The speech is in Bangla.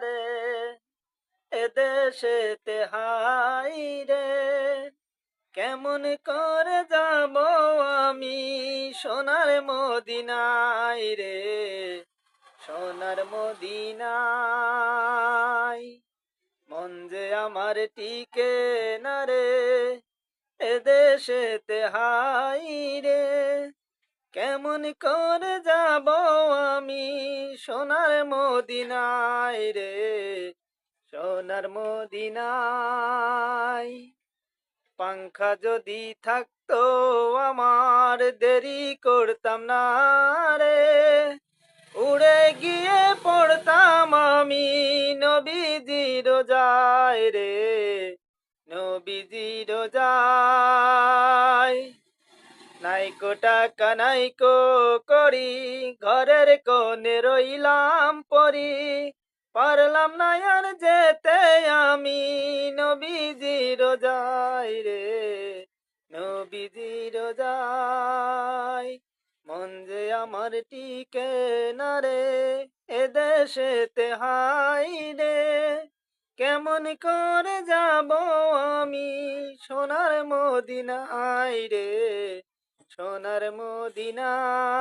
রে, এদেশেতে হাই রে, কেমন করে যাব আমি সোনার মদিনায় রে, সোনার মদিনায়। মন যে আমার টিকে না রে, এদেশেতে হাই রে, কেমন করে যাব আমি সোনার মদিনায় রে, সোনার মদিনায়। পাংখা যদি থাকতো আমার দেরি করতাম না রে, উড়ে গিয়ে পড়তাম আমি নবীজির রোজায় রে, নবীজির রোজায়। নাইকো টাকা নাইকো করি, ঘরের কোণে রইলাম পরি, পারলাম না আর যেতে আমি নবীজির রোজায় রে, নবীজির রোজায়। মন যে আমার টিকে না রে, এদেশেতে হাই রে, কেমন করে যাব আমি সোনার মদিনায় রে, সোনার মদিনায়।